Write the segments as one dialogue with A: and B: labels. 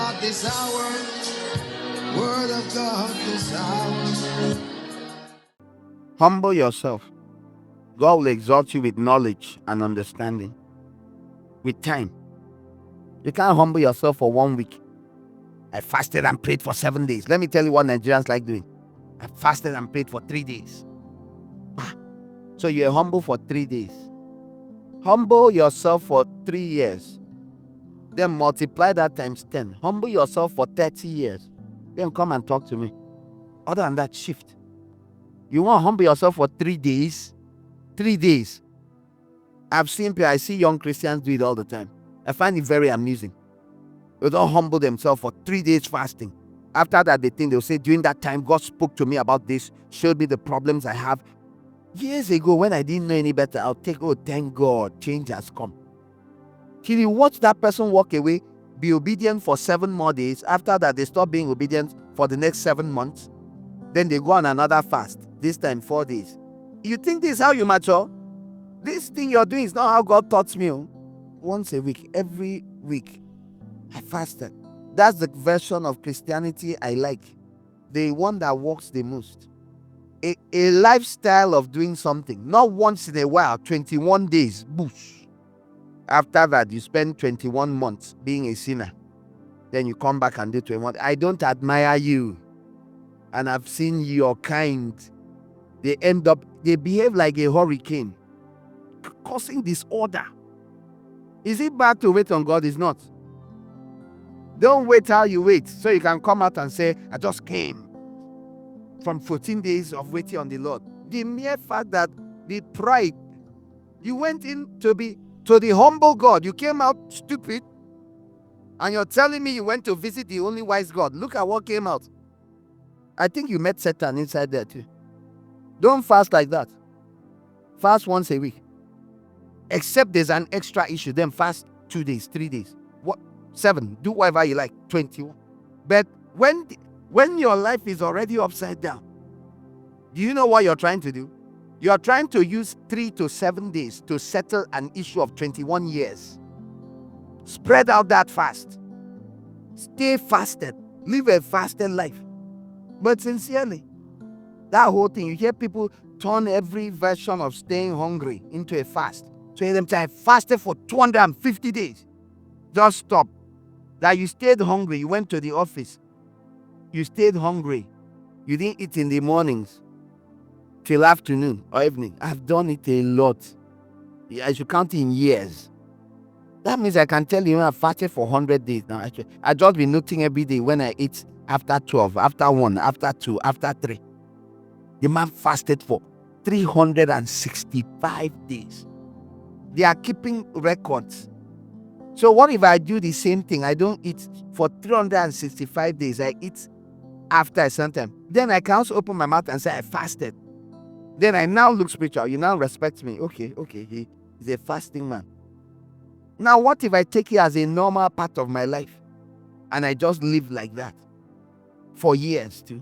A: God this hour. Word of God this hour.
B: Humble yourself. God will exalt you with knowledge and understanding. With time. You can't humble yourself for 1 week. I fasted and prayed for 7 days. Let me tell you what Nigerians like doing. I fasted and prayed for 3 days. So you're humble for 3 days. Humble yourself for 3 years. Then multiply that times 10. Humble yourself for 30 years. Then come and talk to me. Other than that, shift. You want to humble yourself for 3 days? 3 days. I see young Christians do it all the time. I find it very amusing. They don't humble themselves for 3 days fasting. After that, they think they'll say, during that time, God spoke to me about this, showed me the problems I have. Years ago, when I didn't know any better, I'll take, oh, thank God, change has come. Till you watch that person walk away, be obedient for 7 more days. After that, they stop being obedient for the next 7 months. Then they go on another fast, this time 4 days. You think this is how you mature? This thing you're doing is not how God taught me. Once a week, every week, I fasted. That's the version of Christianity I like. The one that works the most. A lifestyle of doing something, not once in a while, 21 days, boosh. After that, you spend 21 months being a sinner. Then you come back and do 21. I don't admire you. And I've seen your kind. They behave like a hurricane, causing disorder. Is it bad to wait on God? It's not. Don't wait how you wait, so you can come out and say, I just came from 14 days of waiting on the Lord. The mere fact that the pride, you went in to the humble God, you came out stupid, and you're telling me you went to visit the only wise God. Look at what came out. I think you met Satan inside there too. Don't fast like that. Fast once a week. Except there's an extra issue, then fast 2 days, 3 days. 7, do whatever you like, 21. But when your life is already upside down, do you know what you're trying to do? You're trying to use 3 to 7 days to settle an issue of 21 years. Spread out that fast. Stay fasted. Live a fasted life. But sincerely, that whole thing, you hear people turn every version of staying hungry into a fast. So them say, I fasted for 250 days. Just stop. That you stayed hungry, you went to the office, you stayed hungry, you didn't eat in the mornings till afternoon or evening. I've done it a lot. I should count in years. That means I can tell you I fasted for 100 days now. I just been noting every day when I eat after 12, after 1, after 2, after 3. The man fasted for 365 days. They are keeping records. So what if I do the same thing? I don't eat for 365 days. I eat after a certain time. Then I can also open my mouth and say I fasted. Then I now look spiritual. You now respect me. Okay, he is a fasting man. Now what if I take it as a normal part of my life and I just live like that for years too?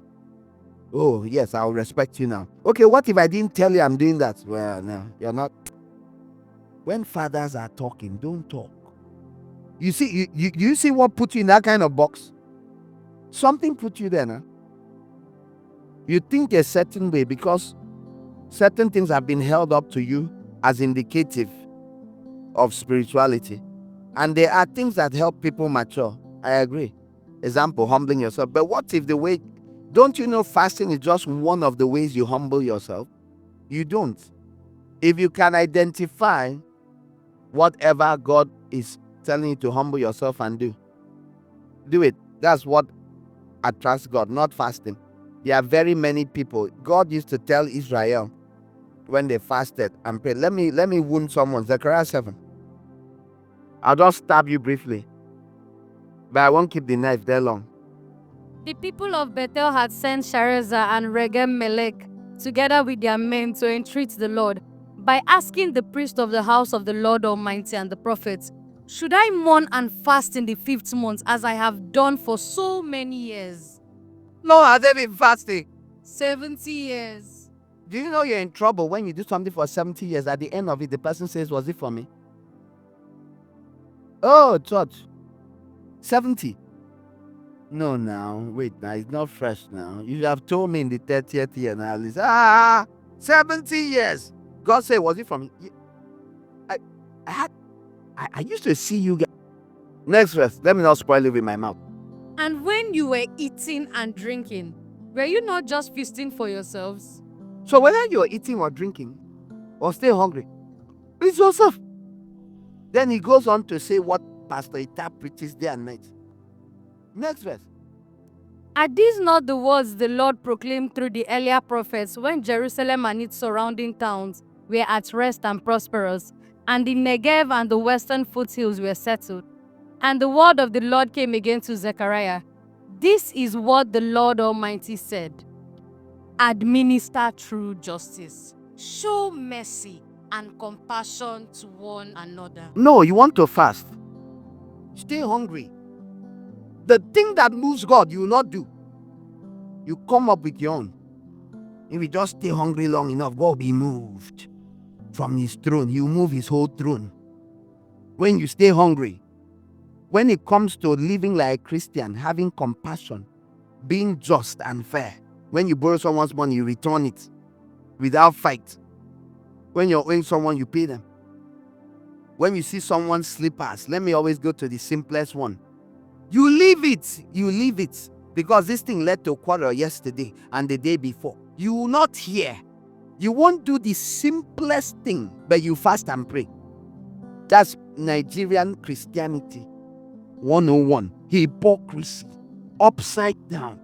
B: Oh yes, I'll respect you now. Okay, what if I didn't tell you I'm doing that? Well, no, you're not. When fathers are talking, don't talk. You see, you see what put you in that kind of box? Something put you there, no? You think a certain way because certain things have been held up to you as indicative of spirituality. And there are things that help people mature. I agree. Example, humbling yourself. But what if don't you know fasting is just one of the ways you humble yourself? You don't. If you can identify whatever God is telling you to humble yourself and do it. That's what attracts God, not fasting. There are very many people. God used to tell Israel when they fasted and prayed. Let me wound someone. Zechariah 7. I'll just stab you briefly, but I won't keep the knife there long.
C: The people of Bethel had sent Sharezer and Regem-Melech together with their men to entreat the Lord by asking the priest of the house of the Lord Almighty and the prophets, should I mourn and fast in the 5th month as I have done for so many years?
B: No, have they been fasting?
C: 70 years.
B: Do you know you're in trouble when you do something for 70 years? At the end of it, the person says, was it for me? Oh, church. 70. No, now, wait, now, it's not fresh now. You have told me in the 30th year now, 70 years. God said, was it from. I, I had. I used to see you guys. Next verse. Let me not spoil it with my mouth.
C: And when you were eating and drinking, were you not just feasting for yourselves?
B: So whether you're eating or drinking or stay hungry, it's yourself. Then he goes on to say what Pastor Ita preaches day and night. Next verse.
C: Are these not the words the Lord proclaimed through the earlier prophets when Jerusalem and its surrounding towns were at rest and prosperous, and the Negev and the western foothills were settled? And the word of the Lord came again to Zechariah. This is what the Lord Almighty said. Administer true justice. Show mercy and compassion to one another.
B: No, you want to fast. Stay hungry. The thing that moves God, you will not do. You come up with your own. If you just stay hungry long enough, God will be moved from his throne. He will move his whole throne. When you stay hungry, when it comes to living like a Christian, having compassion, being just and fair, when you borrow someone's money, you return it without fight. When you're owing someone, you pay them. When you see someone's slippers, let me always go to the simplest one. You leave it. You leave it. Because this thing led to a quarrel yesterday and the day before. You will not hear. You won't do the simplest thing, but you fast and pray. That's Nigerian Christianity 101. Hypocrisy. Upside down.